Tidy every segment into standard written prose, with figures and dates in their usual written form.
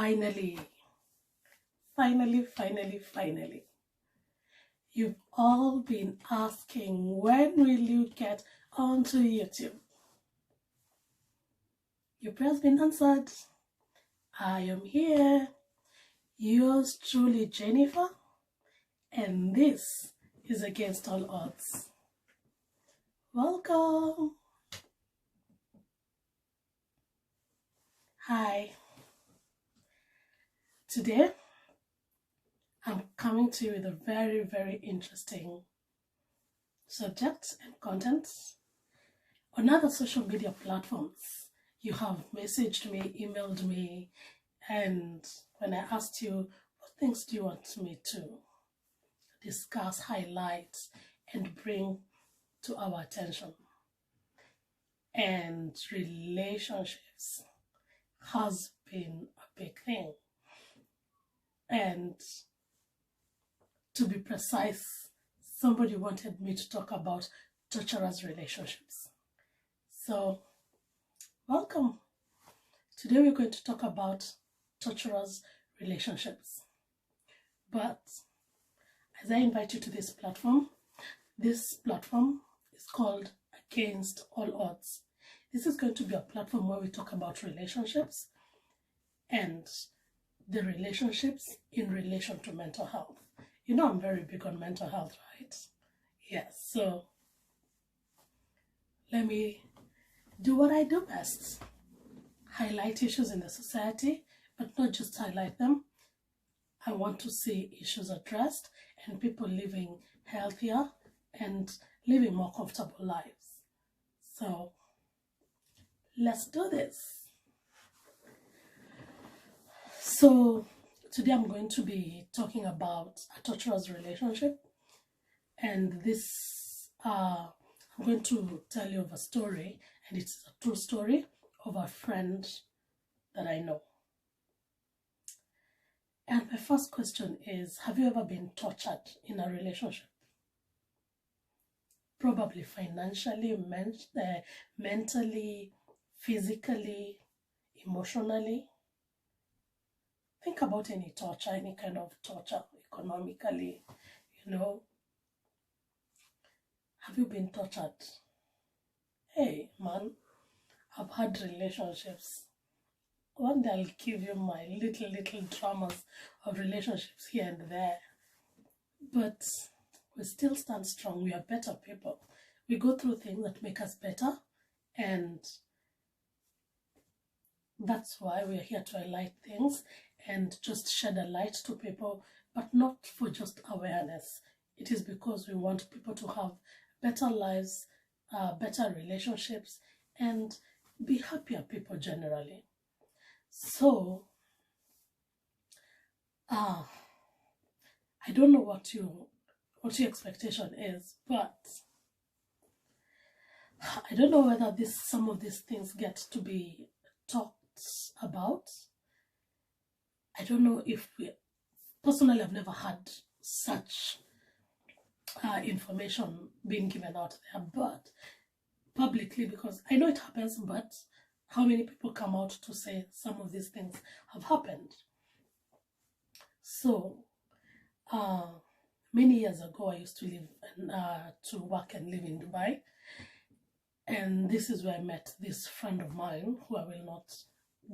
Finally, finally. You've all been asking, when will you get onto YouTube? Your prayer's been answered. I am here, yours truly, Jennifer, and this is Against All Odds. Welcome. Hi. Today, I'm coming to you with a very interesting subject and content. On other social media platforms, you have messaged me, emailed me, and when I asked you, what things do you want me to discuss, highlight, and bring to our attention? And relationships has been a big thing. And to be precise, somebody wanted me to talk about torturous relationships. So, welcome. Today we're going to talk about torturous relationships. But as I invite you to this platform is called Against All Odds. This is going to be a platform where we talk about relationships and the relationships in relation to mental health. You know I'm very big on mental health, right? Yes, so let me do what I do best. Highlight issues in the society, but not just highlight them. I want to see issues addressed and people living healthier and living more comfortable lives. So let's do this. So today I'm going to be talking about a torturous relationship, and this I'm going to tell you of a story, and it's a true story of a friend that I know. And my first question is, have you ever been tortured in a relationship? Probably financially, mentally, physically, emotionally. Think about any torture, any kind of torture, economically, Have you been tortured? Hey, man, I've had relationships. One day I'll give you my little dramas of relationships here and there. But we still stand strong. We are better people. We go through things that make us better, and that's why we're here to highlight things and just shed a light to people, but not for just awareness. It is because we want people to have better lives, better relationships, and be happier people generally. So, I don't know what your expectation is, but I don't know whether some of these things get to be talked about. I don't know if personally, I've never had such information being given out there, but publicly, because I know it happens, but how many people come out to say some of these things have happened? So, many years ago, I used to live to work and live in Dubai, and this is where I met this friend of mine, who I will not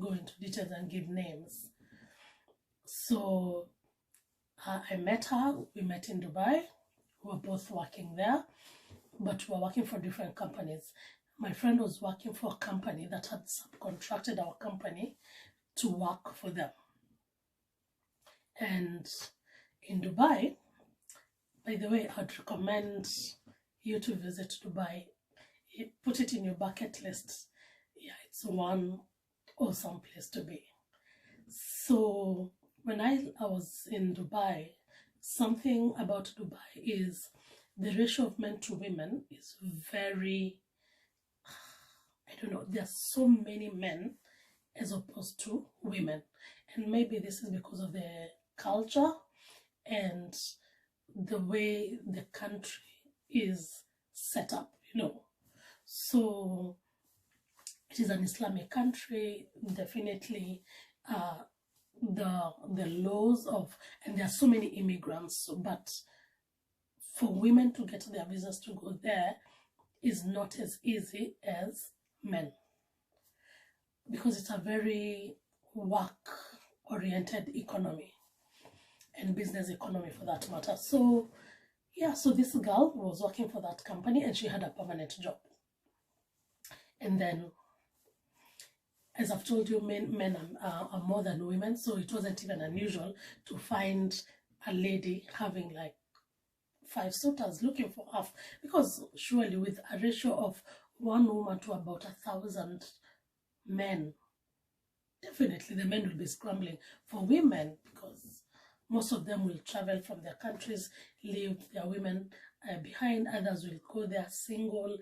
go into details and give names. So I met her, we met in Dubai, we were both working there, but we were working for different companies. My friend was working for a company that had subcontracted our company to work for them. And in Dubai, by the way, I'd recommend you to visit Dubai. Put it in your bucket list. Yeah, it's one awesome place to be. So when I was in Dubai, something about Dubai is the ratio of men to women is very, I don't know, there's so many men as opposed to women. And maybe this is because of the culture and the way the country is set up, So it is an Islamic country, definitely the laws of, and there are so many immigrants, but for women to get their visas to go there is not as easy as men, because it's a very work-oriented economy and business economy for that matter. So yeah, so this girl was working for that company and she had a permanent job. And then, as I've told you, men are more than women, so it wasn't even unusual to find a lady having like 5 suitors looking for half, because surely with a ratio of 1 woman to about 1,000 men, definitely the men will be scrambling for women, because most of them will travel from their countries, leave their women behind. Others will go there single.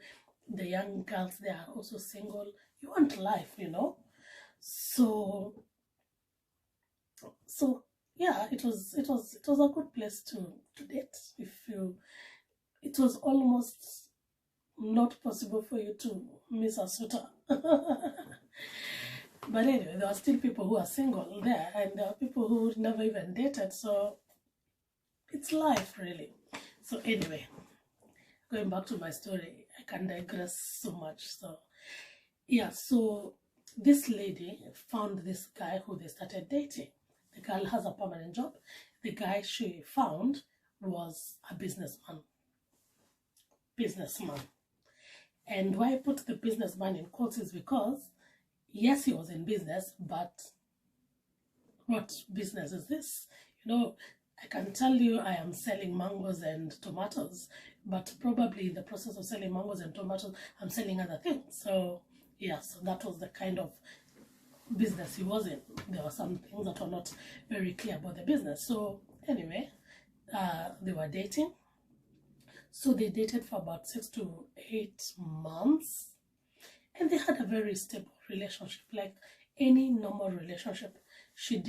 The young girls, they are also single. You want life, you know. So yeah, it was a good place to date. It was almost not possible for you to miss a suitor. But anyway, there are still people who are single there, and there are people who never even dated, so it's life, really. So anyway, going back to my story, I can digress so much. So yeah, so this lady found this guy who they started dating. The girl has a permanent job. The guy she found was a businessman. And why I put the businessman in quotes is because, yes, he was in business, but what business is this? You know, I can tell you I am selling mangoes and tomatoes, but probably in the process of selling mangoes and tomatoes, I'm selling other things. So yeah, so that was the kind of business he was in. There were some things that were not very clear about the business. So anyway, they were dating. So they dated for about 6 to 8 months, and they had a very stable relationship, like any normal relationship. She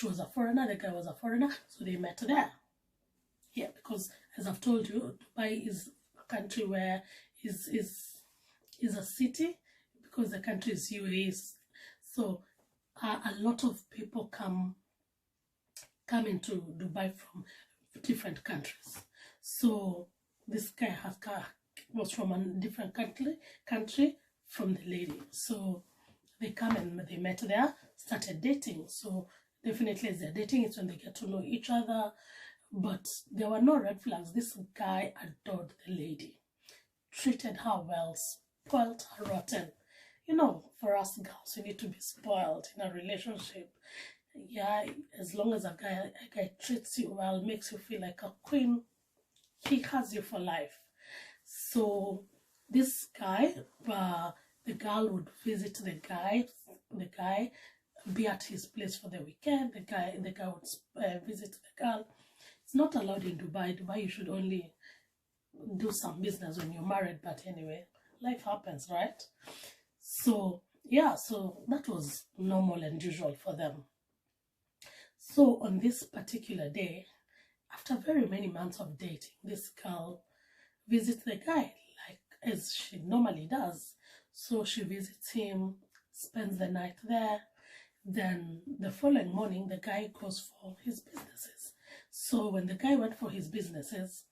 was a foreigner, the guy was a foreigner, so they met there. Yeah, because as I've told you, Dubai is a country where is a city, because the country is UAE. So a lot of people come into Dubai from different countries. So this guy was from a different country from the lady. So they come and they met there, started dating. So definitely as they're dating, it's when they get to know each other. But there were no red flags. This guy adored the lady, treated her well, spoiled her rotten. You know, for us girls, we need to be spoiled in a relationship. Yeah, as long as a guy treats you well, makes you feel like a queen, he has you for life. So this guy, the girl would visit the guy, be at his place for the weekend. The guy would visit the girl. It's not allowed in Dubai. Dubai, you should only do some business when you're married. But anyway, life happens, right? So yeah, so that was normal and usual for them. So on this particular day, after very many months of dating, this girl visits the guy like as she normally does. So she visits him, spends the night there. Then the following morning, the guy goes for his businesses. So when the guy went for his businesses,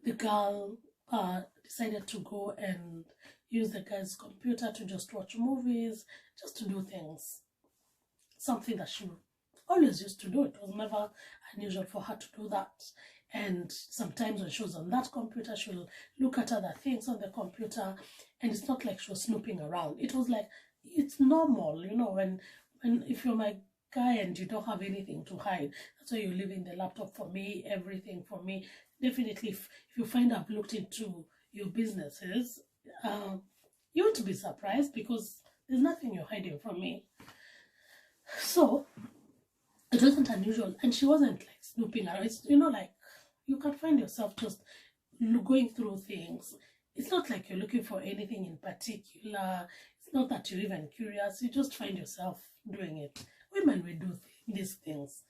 the girl decided to go and use the guy's computer to just watch movies, just to do things. Something that she always used to do. It was never unusual for her to do that. And sometimes when she was on that computer, she'll look at other things on the computer, and it's not like she was snooping around. It was like, it's normal, you know, when if you're my guy and you don't have anything to hide, that's why you're leaving the laptop for me, everything for me. Definitely, if you find I've looked into your businesses, you won't be surprised, because there's nothing you're hiding from me. So it wasn't unusual, and she wasn't like snooping around. It's, you know, like you can find yourself just going through things. It's not like you're looking for anything in particular. It's not that you're even curious. You just find yourself doing it. Women, we do these things.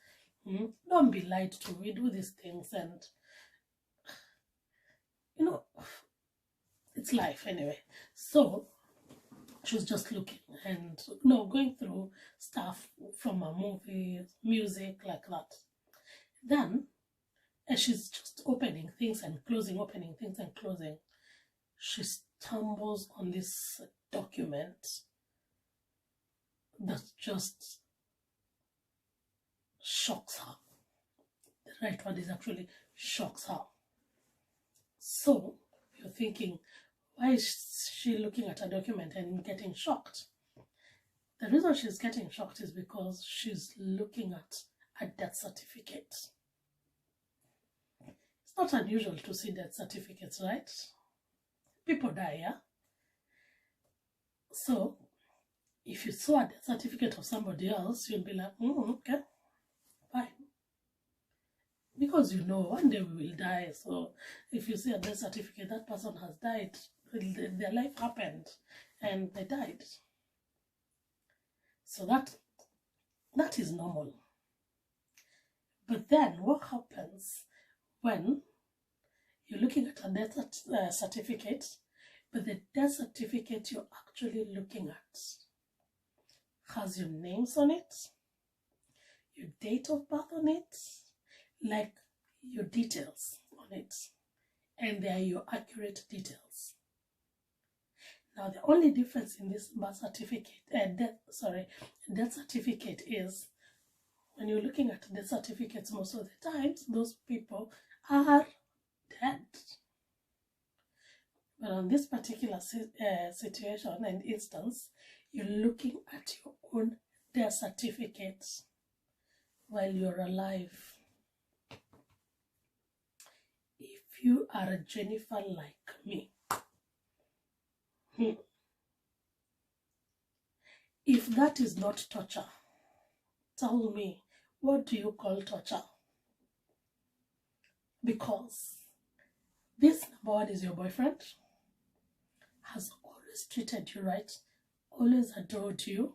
Don't be lied to. We do these things, and you know, it's life anyway. So She was just looking and no, going through stuff from a movie, music, like that. Then, as she's just opening things and closing, opening things and closing, she stumbles on this document that just shocks her. The right word is actually shocks her. So, you're thinking, why is she looking at a document and getting shocked? The reason she's getting shocked is because she's looking at a death certificate. It's not unusual to see death certificates, right? People die, yeah? So, if you saw a death certificate of somebody else, you'll be like, okay, fine. Because you know one day we will die. So, if you see a death certificate, that person has died. Their life happened and they died. So that is normal. But then what happens when you're looking at a death certificate, but the death certificate you're actually looking at has your names on it, your date of birth on it, like your details on it, and they are your accurate details. Now, the only difference in this death certificate is when you're looking at death certificates, most of the times, those people are dead. But on this particular situation and instance, you're looking at your own death certificate while you're alive. If you are a Jennifer like me, if that is not torture, tell me, what do you call torture? Because this number one is your boyfriend, has always treated you right, always adored you.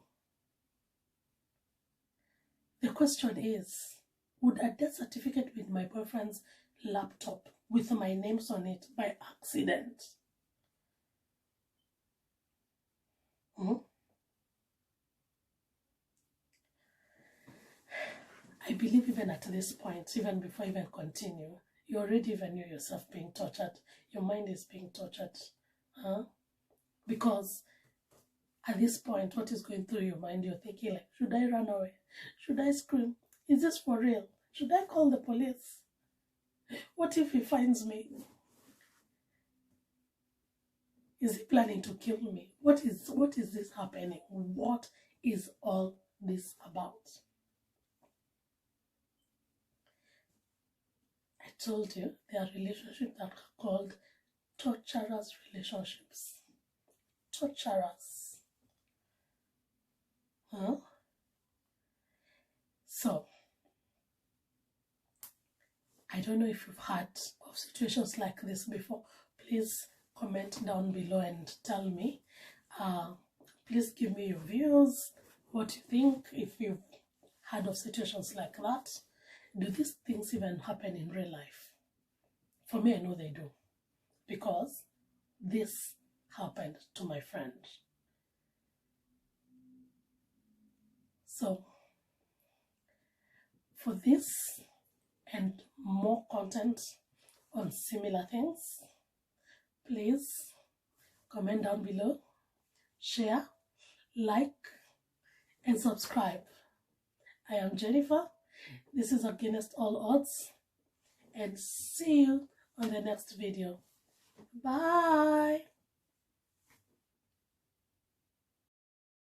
The question is, would a death certificate with my boyfriend's laptop with my names on it by accident? I believe even at this point, even before I even continue, you already even knew yourself being tortured. Your mind is being tortured. Because at this point, what is going through your mind? You're thinking like, should I run away? Should I scream? Is this for real? Should I call the police? What if he finds me? Is he planning to kill me? What is this happening? What is all this about? I told you there are relationships that are called torturous relationships. Torturous. So, I don't know if you've heard of situations like this before. Please comment down below and tell me. Please give me your views, what you think, if you've heard of situations like that. Do these things even happen in real life? For me, I know they do, because this happened to my friend. So, for this and more content on similar things, please comment down below, share, like, and subscribe. I am Jennifer. This is Against All Odds, and see you on the next video. Bye.